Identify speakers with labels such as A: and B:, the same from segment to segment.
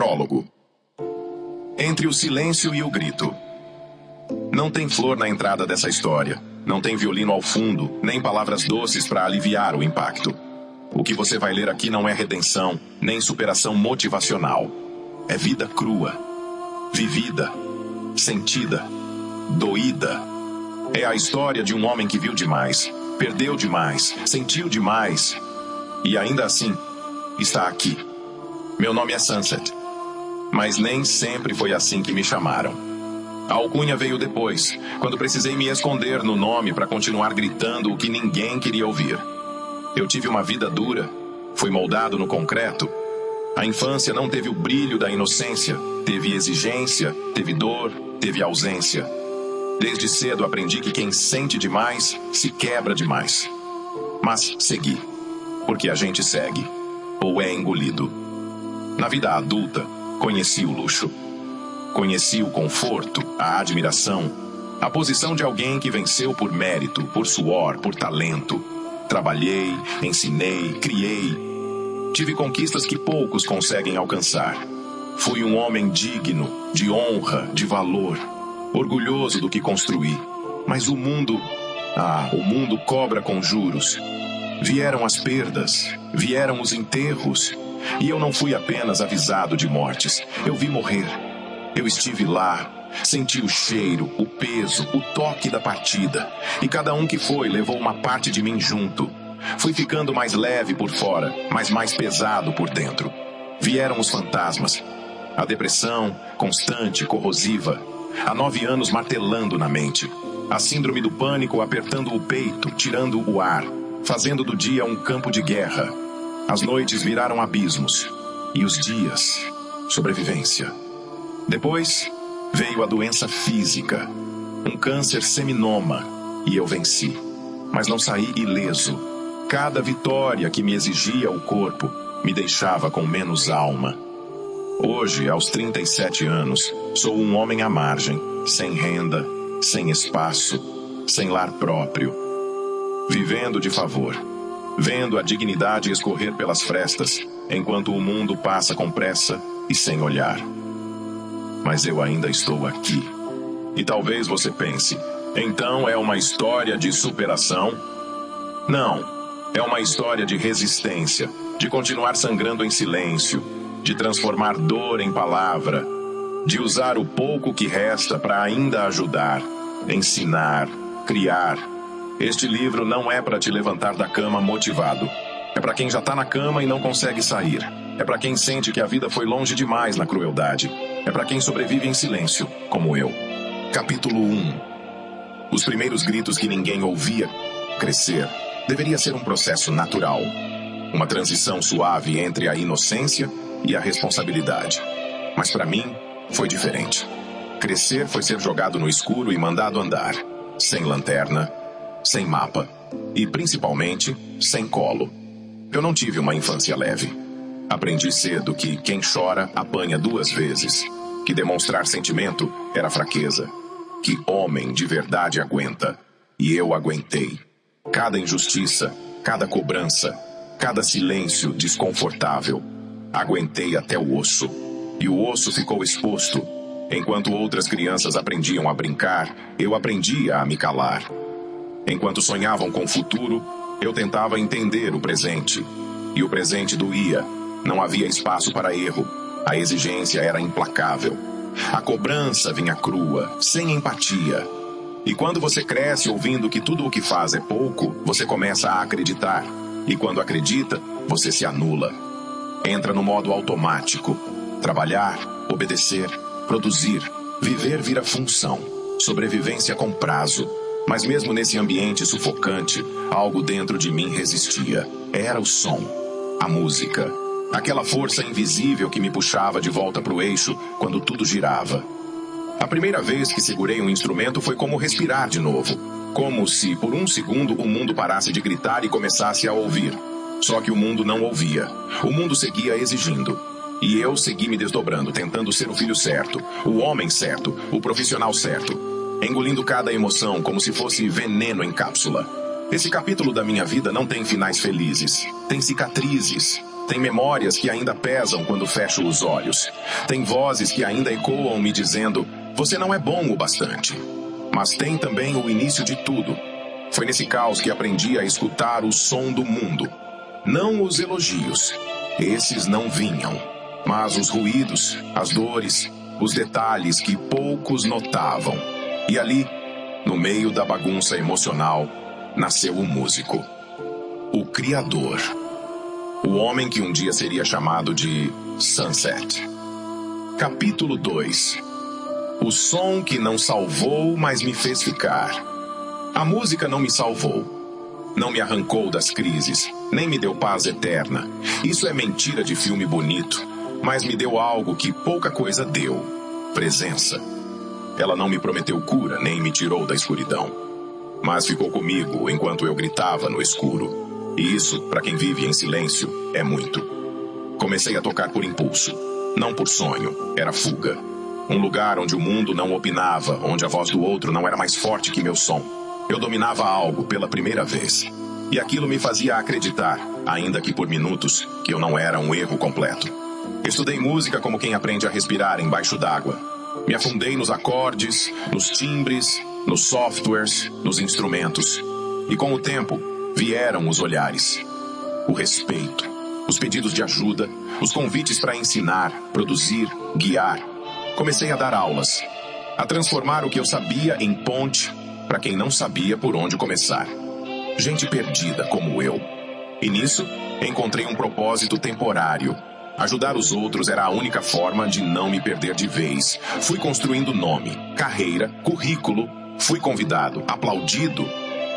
A: Prólogo. Entre o silêncio e o grito. Não tem flor na entrada dessa história. Não tem violino ao fundo, nem palavras doces para aliviar o impacto. O que você vai ler aqui não é redenção, nem superação motivacional. É vida crua, vivida, sentida, doída. É a história de um homem que viu demais, perdeu demais, sentiu demais. E ainda assim, está aqui. Meu nome é Sunset. Mas nem sempre foi assim que me chamaram. A alcunha veio depois, quando precisei me esconder no nome para continuar gritando o que ninguém queria ouvir. Eu tive uma vida dura, fui moldado no concreto. A infância não teve o brilho da inocência, teve exigência, teve dor, teve ausência. Desde cedo aprendi que quem sente demais se quebra demais. Mas segui, porque a gente segue, ou é engolido. Na vida adulta, conheci o luxo. Conheci o conforto, a admiração, a posição de alguém que venceu por mérito, por suor, por talento. Trabalhei, ensinei, criei. Tive conquistas que poucos conseguem alcançar. Fui um homem digno, de honra, de valor, orgulhoso do que construí. Mas o mundo cobra com juros. Vieram as perdas, vieram os enterros. E eu não fui apenas avisado de mortes, eu vi morrer. Eu estive lá, senti o cheiro, o peso, o toque da partida. E cada um que foi levou uma parte de mim junto. Fui ficando mais leve por fora, mas mais pesado por dentro. Vieram os fantasmas. A depressão, constante, corrosiva. Há 9 anos martelando na mente. A síndrome do pânico apertando o peito, tirando o ar. Fazendo do dia um campo de guerra. As noites viraram abismos. E os dias, sobrevivência. Depois, veio a doença física. Um câncer seminoma. E eu venci. Mas não saí ileso. Cada vitória que me exigia o corpo me deixava com menos alma. Hoje, aos 37 anos, sou um homem à margem, sem renda, sem espaço, sem lar próprio. Vivendo de favor. Vendo a dignidade escorrer pelas frestas, enquanto o mundo passa com pressa e sem olhar. Mas eu ainda estou aqui. E talvez você pense, então é uma história de superação? Não, é uma história de resistência, de continuar sangrando em silêncio, de transformar dor em palavra, de usar o pouco que resta para ainda ajudar, ensinar, criar. Este livro não é para te levantar da cama motivado. É para quem já está na cama e não consegue sair. É para quem sente que a vida foi longe demais na crueldade. É para quem sobrevive em silêncio, como eu. Capítulo 1. Os primeiros gritos que ninguém ouvia. Crescer deveria ser um processo natural. Uma transição suave entre a inocência e a responsabilidade. Mas para mim, foi diferente. Crescer foi ser jogado no escuro e mandado andar. Sem lanterna, sem mapa e, principalmente, sem colo. Eu não tive uma infância leve. Aprendi cedo que quem chora apanha 2 vezes, que demonstrar sentimento era fraqueza, que homem de verdade aguenta. E eu aguentei. Cada injustiça, cada cobrança, cada silêncio desconfortável. Aguentei até o osso. E o osso ficou exposto. Enquanto outras crianças aprendiam a brincar, eu aprendia a me calar. Enquanto sonhavam com o futuro, eu tentava entender o presente. E o presente doía. Não havia espaço para erro. A exigência era implacável. A cobrança vinha crua, sem empatia. E quando você cresce ouvindo que tudo o que faz é pouco, você começa a acreditar. E quando acredita, você se anula. Entra no modo automático. Trabalhar, obedecer, produzir. Viver vira função. Sobrevivência com prazo. Mas mesmo nesse ambiente sufocante, algo dentro de mim resistia. Era o som, a música. Aquela força invisível que me puxava de volta para o eixo quando tudo girava. A primeira vez que segurei um instrumento foi como respirar de novo. Como se, por um segundo, o mundo parasse de gritar e começasse a ouvir. Só que o mundo não ouvia. O mundo seguia exigindo. E eu segui me desdobrando, tentando ser o filho certo, o homem certo, o profissional certo. Engolindo cada emoção como se fosse veneno em cápsula. Esse capítulo da minha vida não tem finais felizes. Tem cicatrizes. Tem memórias que ainda pesam quando fecho os olhos. Tem vozes que ainda ecoam me dizendo: você não é bom o bastante. Mas tem também o início de tudo. Foi nesse caos que aprendi a escutar o som do mundo. Não os elogios. Esses não vinham. Mas os ruídos, as dores, os detalhes que poucos notavam. E ali, no meio da bagunça emocional, nasceu o músico. O Criador. O homem que um dia seria chamado de Sunset. Capítulo 2. O som que não salvou, mas me fez ficar. A música não me salvou. Não me arrancou das crises, nem me deu paz eterna. Isso é mentira de filme bonito, mas me deu algo que pouca coisa deu: presença. Ela não me prometeu cura, nem me tirou da escuridão, mas ficou comigo enquanto eu gritava no escuro. E isso, para quem vive em silêncio, é muito. Comecei a tocar por impulso, não por sonho, era fuga. Um lugar onde o mundo não opinava, onde a voz do outro não era mais forte que meu som. Eu dominava algo pela primeira vez. E aquilo me fazia acreditar, ainda que por minutos, que eu não era um erro completo. Estudei música como quem aprende a respirar embaixo d'água. Me afundei nos acordes, nos timbres, nos softwares, nos instrumentos. E com o tempo, vieram os olhares, o respeito, os pedidos de ajuda, os convites para ensinar, produzir, guiar. Comecei a dar aulas, a transformar o que eu sabia em ponte para quem não sabia por onde começar. Gente perdida como eu. E nisso, encontrei um propósito temporário. Ajudar os outros era a única forma de não me perder de vez. Fui construindo nome, carreira, currículo. Fui convidado, aplaudido.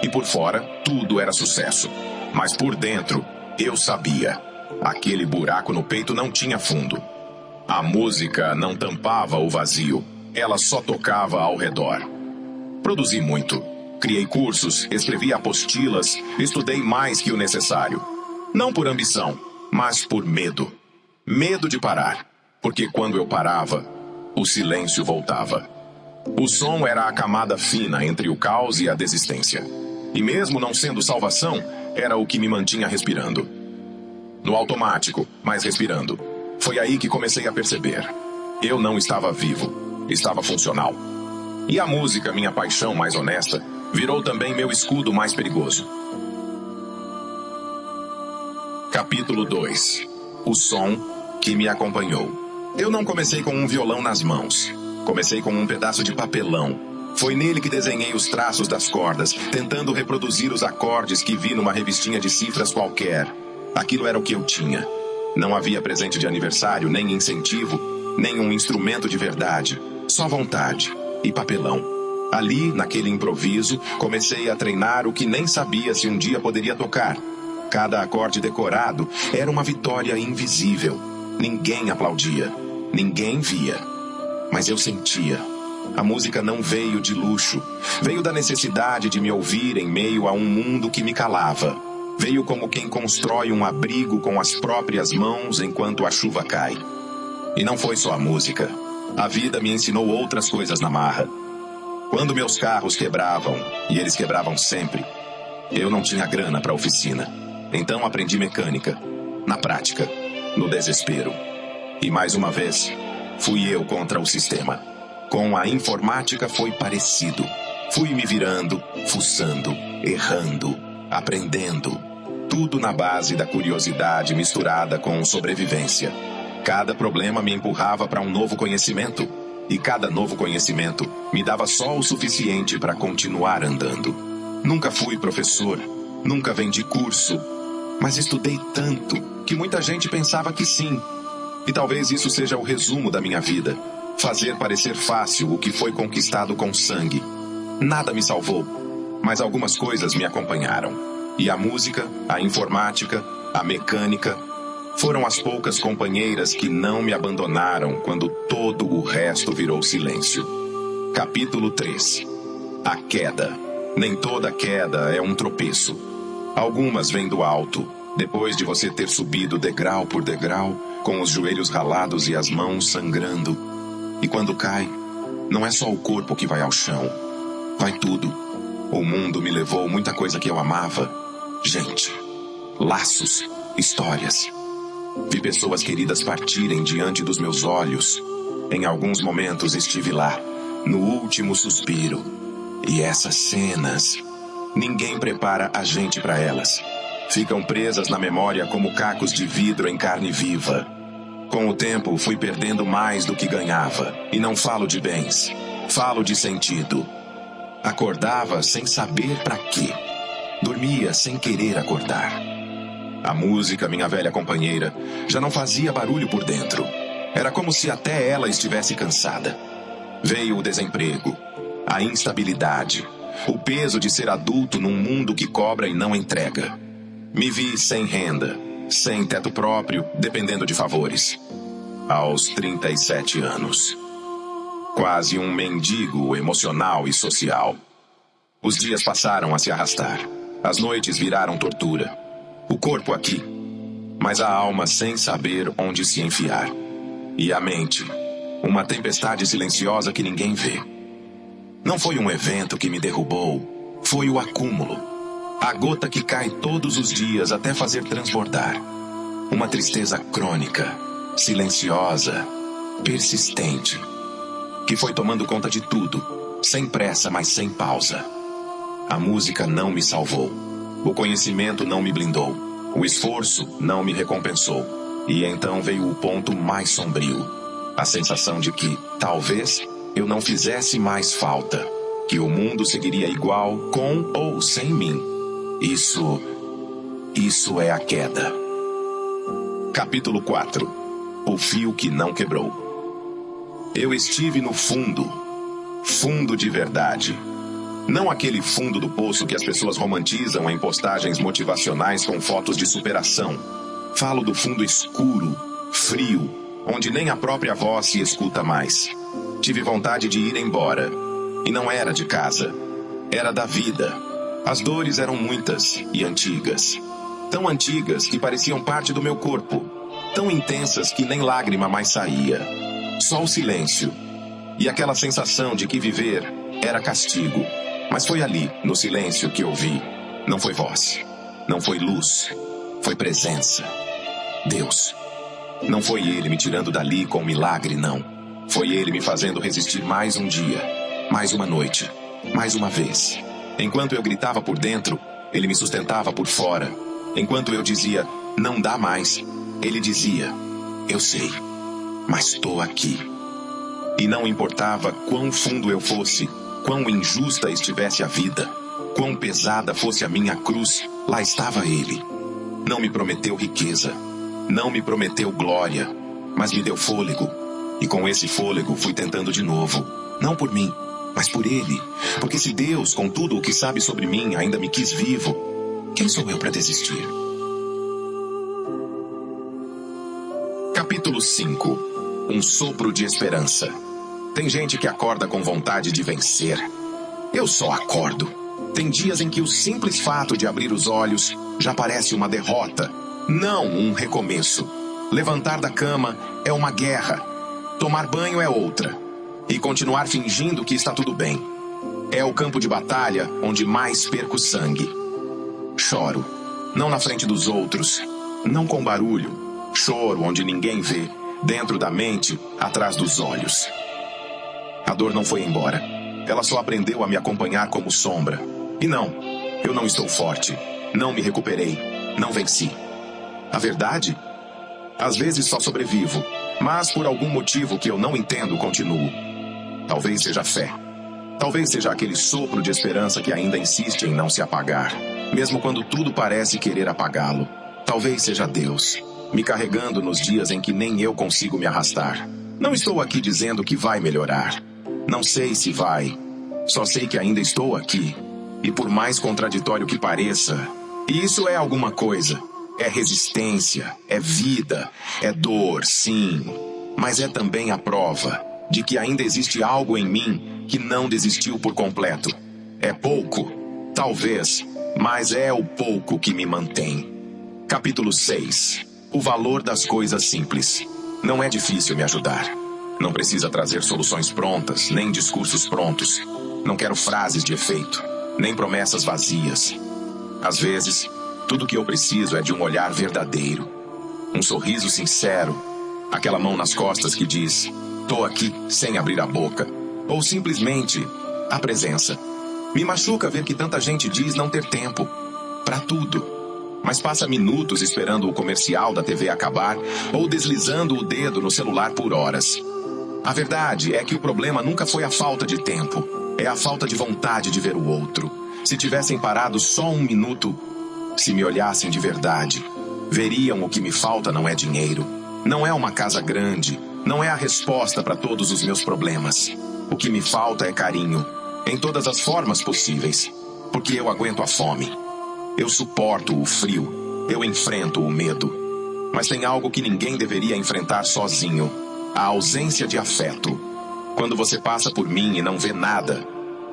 A: E por fora, tudo era sucesso. Mas por dentro, eu sabia. Aquele buraco no peito não tinha fundo. A música não tampava o vazio. Ela só tocava ao redor. Produzi muito. Criei cursos, escrevi apostilas, estudei mais que o necessário. Não por ambição, mas por medo. Medo de parar. Porque quando eu parava, o silêncio voltava. O som era a camada fina entre o caos e a desistência. E mesmo não sendo salvação, era o que me mantinha respirando. No automático, mas respirando. Foi aí que comecei a perceber. Eu não estava vivo, estava funcional. E a música, minha paixão mais honesta, virou também meu escudo mais perigoso. Capítulo 2. O som que me acompanhou. Eu não comecei com um violão nas mãos. Comecei com um pedaço de papelão. Foi nele que desenhei os traços das cordas, tentando reproduzir os acordes que vi numa revistinha de cifras qualquer. Aquilo era o que eu tinha. Não havia presente de aniversário, nem incentivo, nem um instrumento de verdade. Só vontade e papelão. Ali, naquele improviso, comecei a treinar o que nem sabia se um dia poderia tocar. Cada acorde decorado era uma vitória invisível. Ninguém aplaudia, ninguém via. Mas eu sentia. A música não veio de luxo. Veio da necessidade de me ouvir em meio a um mundo que me calava. Veio como quem constrói um abrigo com as próprias mãos enquanto a chuva cai. E não foi só a música. A vida me ensinou outras coisas na marra. Quando meus carros quebravam, e eles quebravam sempre, eu não tinha grana para oficina. Então aprendi mecânica, na prática, no desespero. E mais uma vez, fui eu contra o sistema. Com a informática foi parecido. Fui me virando, fuçando, errando, aprendendo. Tudo na base da curiosidade misturada com sobrevivência. Cada problema me empurrava para um novo conhecimento. E cada novo conhecimento me dava só o suficiente para continuar andando. Nunca fui professor, nunca vendi curso, mas estudei tanto que muita gente pensava que sim. E talvez isso seja o resumo da minha vida. Fazer parecer fácil o que foi conquistado com sangue. Nada me salvou, mas algumas coisas me acompanharam. E a música, a informática, a mecânica, foram as poucas companheiras que não me abandonaram quando todo o resto virou silêncio. Capítulo 3. A queda. Nem toda queda é um tropeço. Algumas vêm do alto, depois de você ter subido degrau por degrau, com os joelhos ralados e as mãos sangrando. E quando cai, não é só o corpo que vai ao chão. Vai tudo. O mundo me levou muita coisa que eu amava. Gente, laços, histórias. Vi pessoas queridas partirem diante dos meus olhos. Em alguns momentos estive lá, no último suspiro. E essas cenas, ninguém prepara a gente para elas. Ficam presas na memória como cacos de vidro em carne viva. Com o tempo, fui perdendo mais do que ganhava. E não falo de bens, falo de sentido. Acordava sem saber para quê. Dormia sem querer acordar. A música, minha velha companheira, já não fazia barulho por dentro. Era como se até ela estivesse cansada. Veio o desemprego, a instabilidade, o peso de ser adulto num mundo que cobra e não entrega. Me vi sem renda, sem teto próprio, dependendo de favores. Aos 37 anos. Quase um mendigo emocional e social. Os dias passaram a se arrastar. As noites viraram tortura. O corpo aqui, mas a alma sem saber onde se enfiar. E a mente, uma tempestade silenciosa que ninguém vê. Não foi um evento que me derrubou, foi o acúmulo. A gota que cai todos os dias até fazer transbordar. Uma tristeza crônica, silenciosa, persistente, que foi tomando conta de tudo, sem pressa, mas sem pausa. A música não me salvou. O conhecimento não me blindou. O esforço não me recompensou. E então veio o ponto mais sombrio. A sensação de que, talvez, eu não fizesse mais falta. Que o mundo seguiria igual, com ou sem mim. Isso é a queda. Capítulo 4. O fio que não quebrou. Eu estive no fundo. Fundo de verdade. Não aquele fundo do poço que as pessoas romantizam em postagens motivacionais com fotos de superação. Falo do fundo escuro, frio, onde nem a própria voz se escuta mais. Tive vontade de ir embora. E não era de casa. Era da vida. As dores eram muitas e antigas. Tão antigas que pareciam parte do meu corpo. Tão intensas que nem lágrima mais saía. Só o silêncio. E aquela sensação de que viver era castigo. Mas foi ali, no silêncio, que ouvi. Não foi voz. Não foi luz. Foi presença. Deus. Não foi Ele me tirando dali com um milagre, não. Foi Ele me fazendo resistir mais um dia. Mais uma noite. Mais uma vez. Enquanto eu gritava por dentro, Ele me sustentava por fora. Enquanto eu dizia, não dá mais, Ele dizia, eu sei, mas estou aqui. E não importava quão fundo eu fosse, quão injusta estivesse a vida, quão pesada fosse a minha cruz, lá estava Ele. Não me prometeu riqueza, não me prometeu glória, mas me deu fôlego. E com esse fôlego fui tentando de novo, não por mim, mas por Ele. Porque se Deus, com tudo o que sabe sobre mim, ainda me quis vivo, quem sou eu para desistir? Capítulo 5. Um sopro de esperança. Tem gente que acorda com vontade de vencer. Eu só acordo. Tem dias em que o simples fato de abrir os olhos já parece uma derrota, não um recomeço. Levantar da cama é uma guerra. Tomar banho é outra. E continuar fingindo que está tudo bem. É o campo de batalha onde mais perco sangue. Choro, não na frente dos outros, não com barulho. Choro onde ninguém vê, dentro da mente, atrás dos olhos. A dor não foi embora. Ela só aprendeu a me acompanhar como sombra. E não, eu não estou forte. Não me recuperei. Não venci. A verdade? Às vezes só sobrevivo, mas por algum motivo que eu não entendo, continuo. Talvez seja fé. Talvez seja aquele sopro de esperança que ainda insiste em não se apagar, mesmo quando tudo parece querer apagá-lo. Talvez seja Deus, me carregando nos dias em que nem eu consigo me arrastar. Não estou aqui dizendo que vai melhorar. Não sei se vai. Só sei que ainda estou aqui. E por mais contraditório que pareça, isso é alguma coisa. É resistência, é vida, é dor, sim. Mas é também a prova de que ainda existe algo em mim que não desistiu por completo. É pouco, talvez, mas é o pouco que me mantém. Capítulo 6. O valor das coisas simples. Não é difícil me ajudar. Não precisa trazer soluções prontas, nem discursos prontos. Não quero frases de efeito, nem promessas vazias. Às vezes, tudo que eu preciso é de um olhar verdadeiro. Um sorriso sincero. Aquela mão nas costas que diz, tô aqui, sem abrir a boca. Ou simplesmente, a presença. Me machuca ver que tanta gente diz não ter tempo. Pra tudo. Mas passa minutos esperando o comercial da TV acabar ou deslizando o dedo no celular por horas. A verdade é que o problema nunca foi a falta de tempo. É a falta de vontade de ver o outro. Se tivessem parado só um minuto, se me olhassem de verdade, veriam o que me falta não é dinheiro, não é uma casa grande, não é a resposta para todos os meus problemas. O que me falta é carinho, em todas as formas possíveis, porque eu aguento a fome. Eu suporto o frio, eu enfrento o medo. Mas tem algo que ninguém deveria enfrentar sozinho: a ausência de afeto. Quando você passa por mim e não vê nada,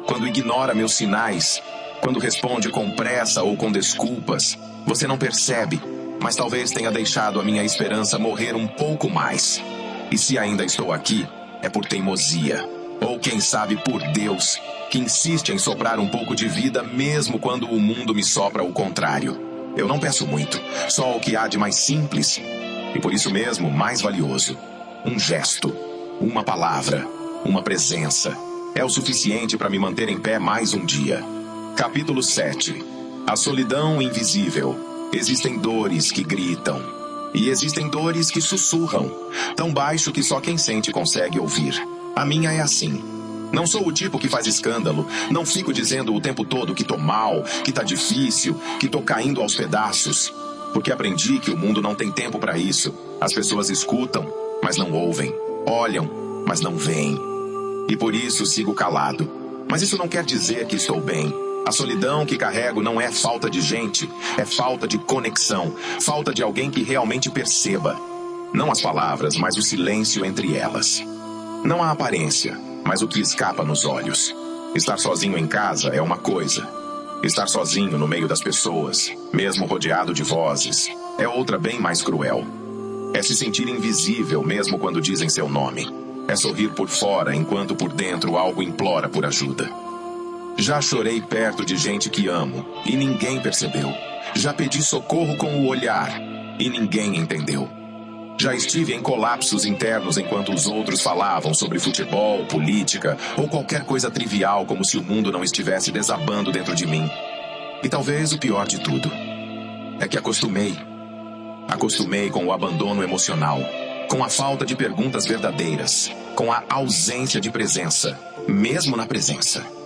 A: quando ignora meus sinais, quando responde com pressa ou com desculpas, você não percebe, mas talvez tenha deixado a minha esperança morrer um pouco mais. E se ainda estou aqui, é por teimosia, ou quem sabe por Deus, que insiste em soprar um pouco de vida mesmo quando o mundo me sopra o contrário. Eu não peço muito, só o que há de mais simples, e por isso mesmo mais valioso. Um gesto, uma palavra, uma presença. É o suficiente para me manter em pé mais um dia. Capítulo 7. A solidão invisível. Existem dores que gritam. E existem dores que sussurram, tão baixo que só quem sente consegue ouvir. A minha é assim. Não sou o tipo que faz escândalo. Não fico dizendo o tempo todo que tô mal, que tá difícil, que tô caindo aos pedaços. Porque aprendi que o mundo não tem tempo para isso. As pessoas escutam, mas não ouvem. Olham, mas não veem. E por isso sigo calado. Mas isso não quer dizer que estou bem. A solidão que carrego não é falta de gente, é falta de conexão, falta de alguém que realmente perceba. Não as palavras, mas o silêncio entre elas. Não a aparência, mas o que escapa nos olhos. Estar sozinho em casa é uma coisa. Estar sozinho no meio das pessoas, mesmo rodeado de vozes, é outra bem mais cruel. É se sentir invisível mesmo quando dizem seu nome. É sorrir por fora enquanto por dentro algo implora por ajuda. Já chorei perto de gente que amo e ninguém percebeu. Já pedi socorro com o olhar e ninguém entendeu. Já estive em colapsos internos enquanto os outros falavam sobre futebol, política ou qualquer coisa trivial, como se o mundo não estivesse desabando dentro de mim. E talvez o pior de tudo é que acostumei. Acostumei com o abandono emocional, com a falta de perguntas verdadeiras, com a ausência de presença, mesmo na presença.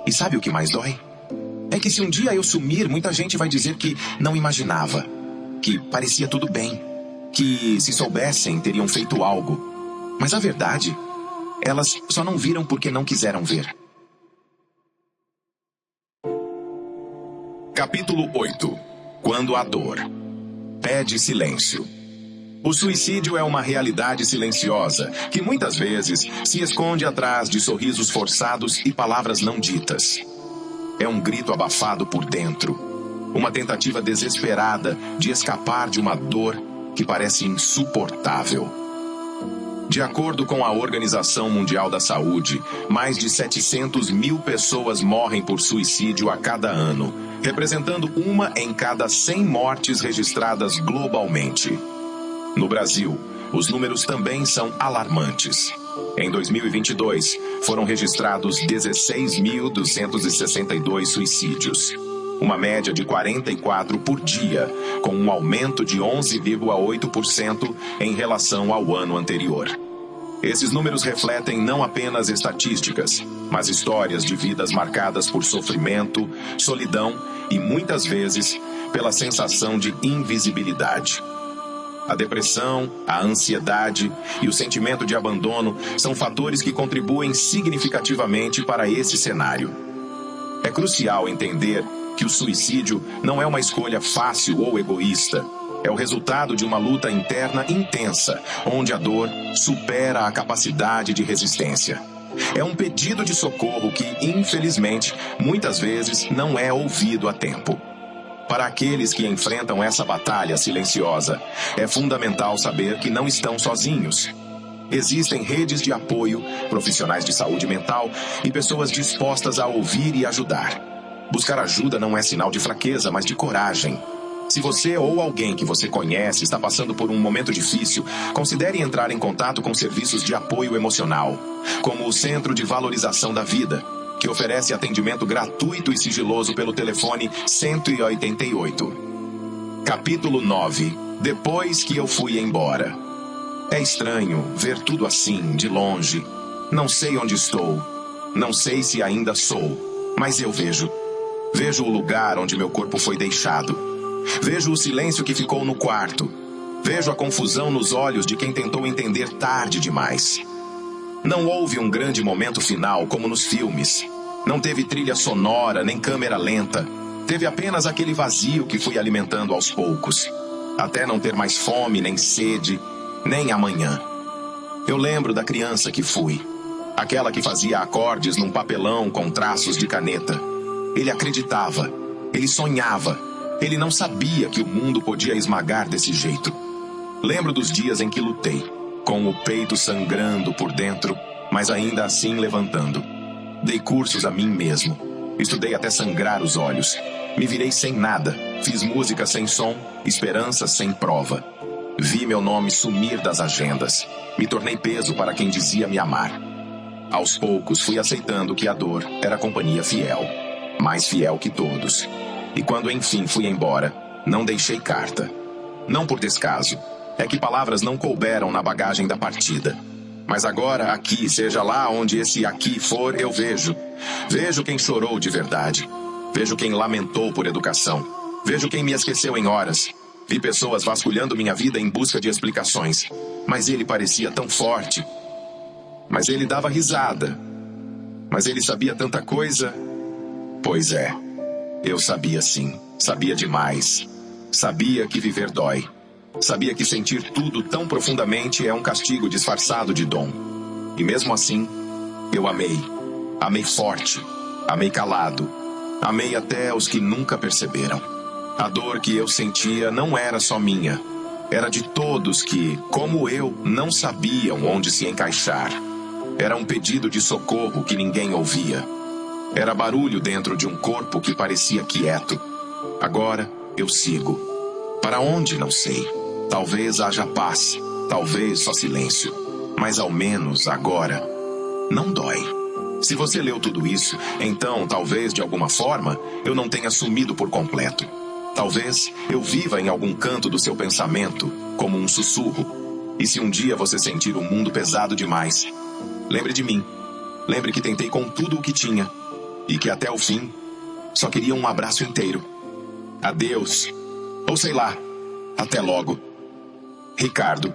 A: E sabe o que mais dói? É que se um dia eu sumir, muita gente vai dizer que não imaginava, que parecia tudo bem, que se soubessem teriam feito algo. Mas a verdade, elas só não viram porque não quiseram ver. Capítulo 8. Quando a dor pede silêncio. O suicídio é uma realidade silenciosa, que muitas vezes se esconde atrás de sorrisos forçados e palavras não ditas. É um grito abafado por dentro, uma tentativa desesperada de escapar de uma dor que parece insuportável. De acordo com a Organização Mundial da Saúde, mais de 700 mil pessoas morrem por suicídio a cada ano, representando uma em cada 100 mortes registradas globalmente. No Brasil, os números também são alarmantes. Em 2022, foram registrados 16.262 suicídios, uma média de 44 por dia, com um aumento de 11,8% em relação ao ano anterior. Esses números refletem não apenas estatísticas, mas histórias de vidas marcadas por sofrimento, solidão e, muitas vezes, pela sensação de invisibilidade. A depressão, a ansiedade e o sentimento de abandono são fatores que contribuem significativamente para esse cenário. É crucial entender que o suicídio não é uma escolha fácil ou egoísta. É o resultado de uma luta interna intensa, onde a dor supera a capacidade de resistência. É um pedido de socorro que, infelizmente, muitas vezes não é ouvido a tempo. Para aqueles que enfrentam essa batalha silenciosa, é fundamental saber que não estão sozinhos. Existem redes de apoio, profissionais de saúde mental e pessoas dispostas a ouvir e ajudar. Buscar ajuda não é sinal de fraqueza, mas de coragem. Se você ou alguém que você conhece está passando por um momento difícil, considere entrar em contato com serviços de apoio emocional, como o Centro de Valorização da Vida, que oferece atendimento gratuito e sigiloso pelo telefone 188. Capítulo 9. Depois que eu fui embora. É estranho ver tudo assim, de longe. Não sei onde estou. Não sei se ainda sou. Mas eu vejo. Vejo o lugar onde meu corpo foi deixado. Vejo o silêncio que ficou no quarto. Vejo a confusão nos olhos de quem tentou entender tarde demais. Não houve um grande momento final como nos filmes. Não teve trilha sonora, nem câmera lenta. Teve apenas aquele vazio que fui alimentando aos poucos. Até não ter mais fome, nem sede, nem amanhã. Eu lembro da criança que fui. Aquela que fazia acordes num papelão com traços de caneta. Ele acreditava. Ele sonhava. Ele não sabia que o mundo podia esmagar desse jeito. Lembro dos dias em que lutei, com o peito sangrando por dentro, mas ainda assim levantando. Dei cursos a mim mesmo. Estudei até sangrar os olhos. Me virei sem nada. Fiz música sem som, esperança sem prova. Vi meu nome sumir das agendas. Me tornei peso para quem dizia me amar. Aos poucos fui aceitando que a dor era companhia fiel. Mais fiel que todos. E quando enfim fui embora, não deixei carta. Não por descaso. É que palavras não couberam na bagagem da partida. Mas agora, aqui, seja lá onde esse aqui for, eu vejo. Vejo quem chorou de verdade. Vejo quem lamentou por educação. Vejo quem me esqueceu em horas. Vi pessoas vasculhando minha vida em busca de explicações. Mas ele parecia tão forte. Mas ele dava risada. Mas ele sabia tanta coisa. Pois é. Eu sabia sim, sabia demais. Sabia que viver dói. Sabia que sentir tudo tão profundamente é um castigo disfarçado de dom. E mesmo assim, eu amei. Amei forte. Amei calado. Amei até os que nunca perceberam. A dor que eu sentia não era só minha. Era de todos que, como eu, não sabiam onde se encaixar. Era um pedido de socorro que ninguém ouvia. Era barulho dentro de um corpo que parecia quieto. Agora eu sigo. Para onde, não sei. Talvez haja paz. Talvez só silêncio. Mas ao menos agora não dói. Se você leu tudo isso, então talvez de alguma forma eu não tenha sumido por completo. Talvez eu viva em algum canto do seu pensamento, como um sussurro. E se um dia você sentir o mundo pesado demais, lembre de mim. Lembre que tentei com tudo o que tinha. E que até o fim, só queria um abraço inteiro. Adeus. Ou sei lá, até logo. Ricardo.